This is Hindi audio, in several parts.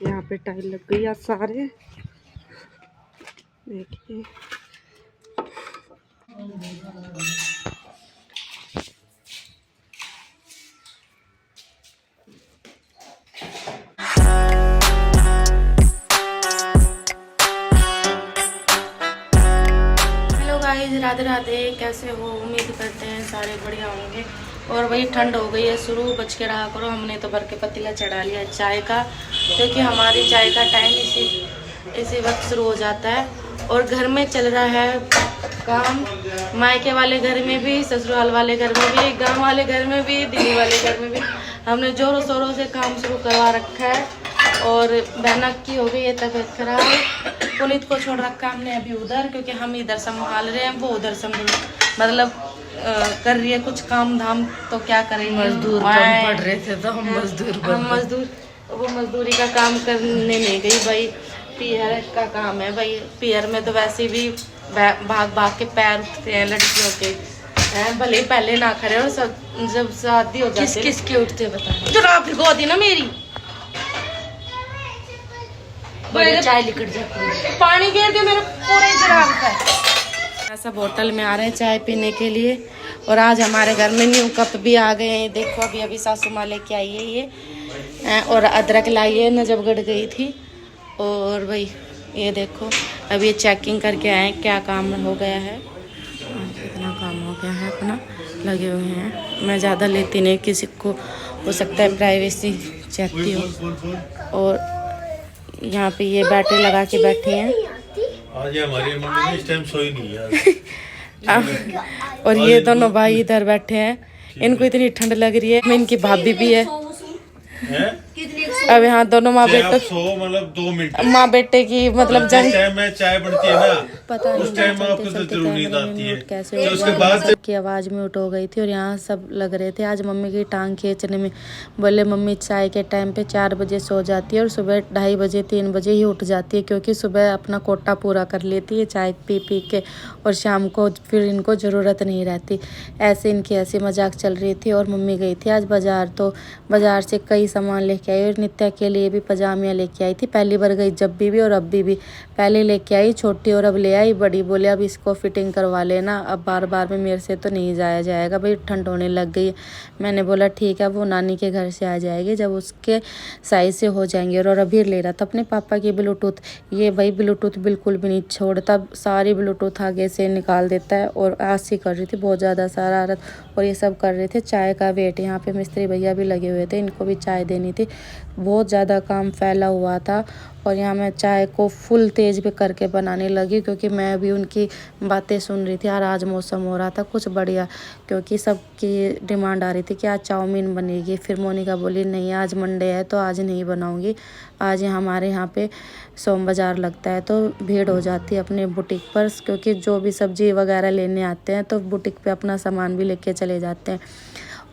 यहाँ पे टाइल लग गई आज सारे, देखिए। Hello guys, Radhe Radhe. कैसे हो? उम्मीद करते हैं सारे बढ़िया होंगे। और वही ठंड हो गई है शुरू, बच के रहा करो। हमने तो भर के पतीला चढ़ा लिया चाय का, क्योंकि हमारी चाय का टाइम इसी वक्त शुरू हो जाता है। और घर में चल रहा है काम, मायके वाले घर में भी, ससुराल वाले घर में भी, गांव वाले घर में भी, दिल्ली वाले घर में भी। हमने जोरों शोरों से काम शुरू करवा रखा है। और बहना की हो गई है तबीयत खराब। पुनीत को छोड़ रखा हमने अभी उधर, क्योंकि हम इधर संभाल रहे हैं, वो उधर मतलब कर रही है कुछ काम धाम। तो क्या करेंगे, मजदूर कम पड़ रहे थे तो हम मजदूर वो मजदूरी का काम करने नहीं गई भाई। पीहर का काम है भाई। पीहर में तो वैसे भी भाग भाग के पैर उठते हैं लड़कियों के, हैं भले ही पहले ना खड़े और सब जब शादी हो जाती है। किसके उठते बता, जुराब भिगो दी ना मेरी, चाय लिकट जाती है, पानी गिर दिया मेरे पूरे जुराब पर। सब होटल में आ रहे हैं चाय पीने के लिए। और आज हमारे घर में न्यू कप भी आ गए हैं। देखो अभी अभी सासू माँ लेके आई है ये। और अदरक लाई है, नजफगढ़ गई थी। और भाई ये देखो, अब ये चेकिंग करके आए क्या काम हो गया है। कितना काम हो गया है अपना, लगे हुए हैं। मैं ज़्यादा लेती नहीं, किसी को हो सकता है प्राइवेसी चाहती हूँ। और यहाँ पे ये बैटरी लगा के बैठी हैं। आज हमारी मम्मी इस टाइम सोई नहीं यार। और ये दोनों भाई इधर बैठे हैं, इनको इतनी ठंड लग रही है। इनकी भाभी भी है। अब यहाँ दोनों माँ बेटे, मतलब 2 मिनट माँ बेटे की मतलब जिस टाइम में चाय बनती है ना, पता नहीं उस टाइम आपको तो जरूर नींद आती है। तो उसके बाद की आवाज़ म्यूट हो गई थी। और यहाँ सब लग रहे थे आज मम्मी की टांग खींचने में। बोले मम्मी चाय के टाइम पे 4 बजे सो जाती है और सुबह 2:30 बजे 3 बजे ही उठ जाती है, क्योंकि सुबह अपना कोटा पूरा कर लेती है चाय पी पी के, और शाम को फिर इनको ज़रूरत नहीं रहती। ऐसे इनकी ऐसी मजाक चल रही थी। और मम्मी गई थी आज बाज़ार, तो बाज़ार से कई सामान लेके आई। और नित्या के लिए भी पजामियाँ लेके आई थी। पहली बार गई जब भी और अब भी पहले लेके आई छोटी, और अब ले आई बड़ी। बोले अब इसको फिटिंग करवा लेना, अब बार बार में मेरे से तो नहीं जाया जाएगा भाई, ठंड होने लग गई। मैंने बोला ठीक है, वो नानी के घर से आ जाएगी जब उसके साइज से हो जाएंगे। और अभी ले रहा था अपने पापा की ब्लूटूथ। ये भाई ब्लूटूथ बिल्कुल भी नहीं छोड़ता, सारी ब्लूटूथ आगे से निकाल देता है। और आसी कर रही थी बहुत ज़्यादा शरारत। और ये सब कर रहे थे चाय का वेट। यहाँ पे मिस्त्री भैया भी लगे हुए थे, इनको भी चाय देनी थी। बहुत ज़्यादा काम फैला हुआ था। और यहाँ मैं चाय को फुल तेज़ पे करके बनाने लगी, क्योंकि मैं भी उनकी बातें सुन रही थी। यार आज मौसम हो रहा था कुछ बढ़िया, क्योंकि सबकी डिमांड आ रही थी कि आज चाउमीन बनेगी। फिर मोनिका बोली नहीं आज मंडे है तो आज नहीं बनाऊंगी। आज हमारे यहाँ पे सोम बाज़ार लगता है तो भीड़ हो जाती है अपने बुटीक पर, क्योंकि जो भी सब्जी वगैरह लेने आते हैं तो बुटीक पे अपना सामान भी लेके चले जाते हैं।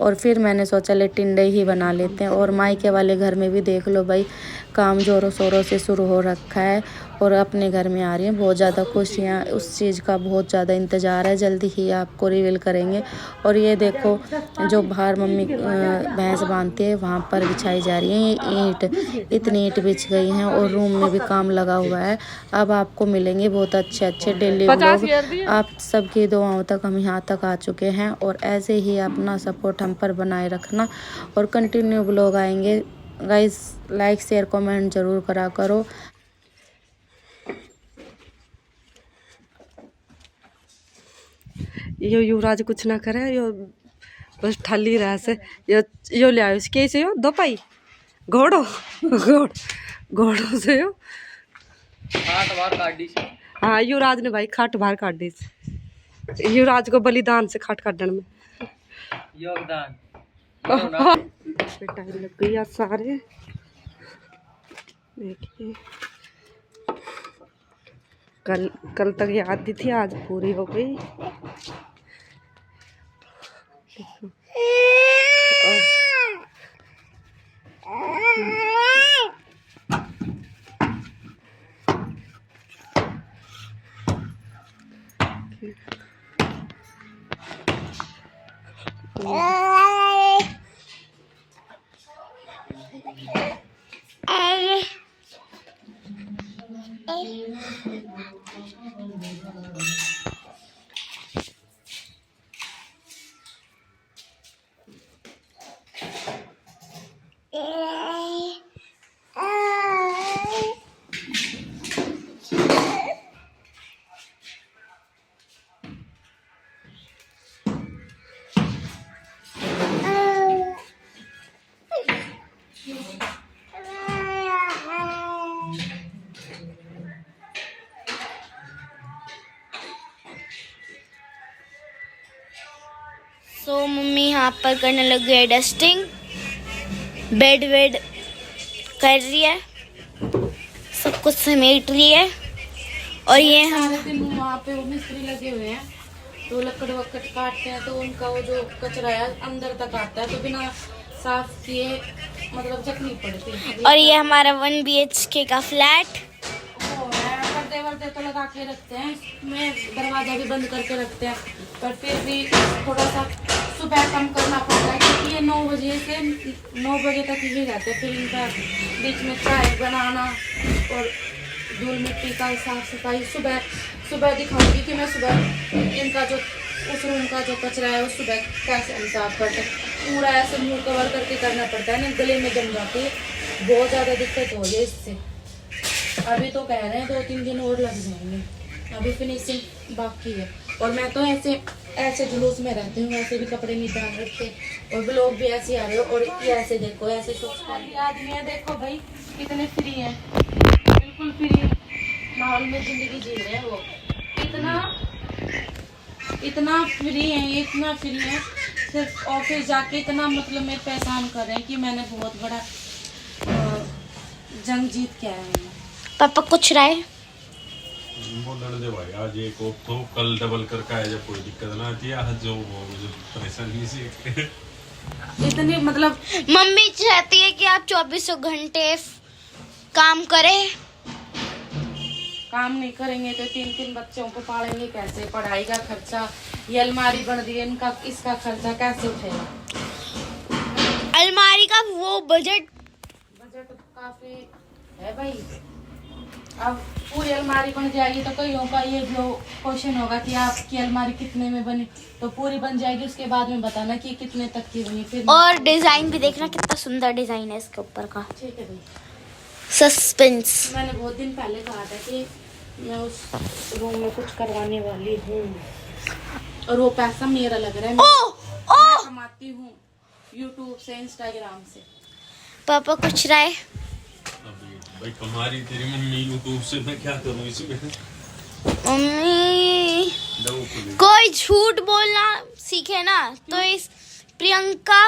और फिर मैंने सोचा ले टिंडे ही बना लेते हैं। और मायके वाले घर में भी देख लो भाई, काम ज़ोरों शोरों से शुरू हो रखा है। और अपने घर में आ रही हैं बहुत ज़्यादा खुशियाँ, उस चीज़ का बहुत ज़्यादा इंतज़ार है। जल्दी ही आपको रिवील करेंगे। और ये देखो जो बाहर मम्मी भैंस बांधती है वहाँ पर बिछाई जा रही है ईंट। इतनी ईंट बिछ गई हैं और रूम में भी काम लगा हुआ है। अब आपको मिलेंगे बहुत अच्छे डेली व्लॉग। आप सबकी दुआओं तक हम यहाँ तक आ चुके हैं। और ऐसे ही अपना सपोर्ट हम पर बनाए रखना, और कंटिन्यू व्लॉग आएंगे गाइस। लाइक शेयर कमेंट ज़रूर करा करो। यो युवराज कुछ ना करे, यो बस ठाली रहा से। यो ले आयो कैसे यो 2 पाई घोड़ो घोड़ो से यो खाट बाहर काट दी। हाँ युवराज ने भाई खाट बाहर काट दी। युवराज को बलिदान से खाट काटने में योगदान। टाइम लग गई आज सारे, देखिए। कल तक ये आती थी, आज पूरी हो गई। सो मम्मी यहाँ पर करने लगी है डस्टिंग, बेड वेड कर रही है, सब कुछ समेट रही है। और ये हम सारे दिन वहाँ पे वो मिस्त्री लगे हुए हैं, तो लकड़ वकड़ काटते हैं, तो उनका वो जो कचरा है अंदर तक आता है, तो बिना साफ किए मतलब जखनी पड़ती है। और ये हमारा 1 BHK का फ्लैट। पर्दे वर्दे तो लगा के रखते हैं, मैं दरवाजा भी बंद करके रखते हैं, पर फिर भी थोड़ा सा सुबह कम करना पड़ता है, क्योंकि ये 9 बजे से 9 बजे तक ही रहते हैं। फिर इनका बीच में चाय बनाना और धूल मिट्टी का साफ सफाई सुबह दिखाऊंगी कि मैं सुबह इनका जो उस रूम का जो कचरा है वो सुबह कैसे हम साफ करते हैं। पूरा ऐसे मुंह कवर करके करना पड़ता है ना, गले में जम जाती है, बहुत ज़्यादा दिक्कत हो रही है इससे। अभी तो कह रहे हैं 2-3 दिन और लग जाएंगे, अभी फिनिशिंग बाकी है। और मैं तो ऐसे जुलूस में रहती हूँ, वैसे भी कपड़े नहीं पहन रखते, और लोग भी ऐसे आ रहे हो। और ये ऐसे देखो, ऐसे आदमी है, देखो भाई कितने फ्री है, बिल्कुल फ्री माहौल में जिंदगी जी रहे हैं वो। इतना फ्री है, ये इतना फ्री है, सिर्फ ऑफिस जाके इतना मतलब मेरे पहचान कर रहे हैं कि मैंने बहुत बड़ा जंग जीत के आया हूँ। पापा कुछ राय? वो लड़ दे भाई, आज एक ऑफ तो कल डबल करके आया, जब कोई दिक्कत ना आती है। आज जो परेशानी से इतनी मतलब मम्मी चाहती है कि आप 24 घंटे काम करें। काम नहीं करेंगे तो 3-3 बच्चों को पालेंगे कैसे, पढ़ाई का खर्चा, ये अलमारी बन रही है इनका, इसका खर्चा कैसे उठेगा? अलमारी का वो बजट काफी है भाई। अब पूरी अलमारी बन जाएगी तो कईयों का ये जो क्वेश्चन होगा कि आपकी अलमारी कितने में बनी, तो पूरी बन जाएगी, उसके बाद में बताना कि कितने तक की बनी। फिर और डिजाइन भी देखना कितना सुंदर डिजाइन है इसके ऊपर का। ठीक है भाई, सस्पेंस। मैंने बहुत दिन पहले कहा था कि मैं उस रूम में कुछ करवाने वाली हूँ, और वो पैसा मेरा लग रहा है, मैं कमाती हूँ यूट्यूब से, इंस्टाग्राम से। पापा कुछ राय? भाई कमा रही तेरी मम्मी यूट्यूब से, मैं क्या करूँ इसमें? मम्मी कोई झूठ बोलना सीखे ना, तो इस प्रियंका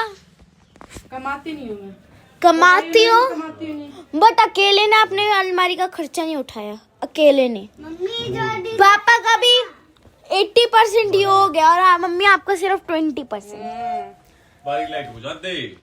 कमाती नहीं हूँ मैं, कमाती हो, कमाती हूँ नहीं। बट अकेले ने अपने अलमारी का खर्चा नहीं उठाया, अकेले ने। पापा का भी 80% ही हो गया, और मम्मी आपका सिर्फ 20%। बारी लाइट बुझा दे।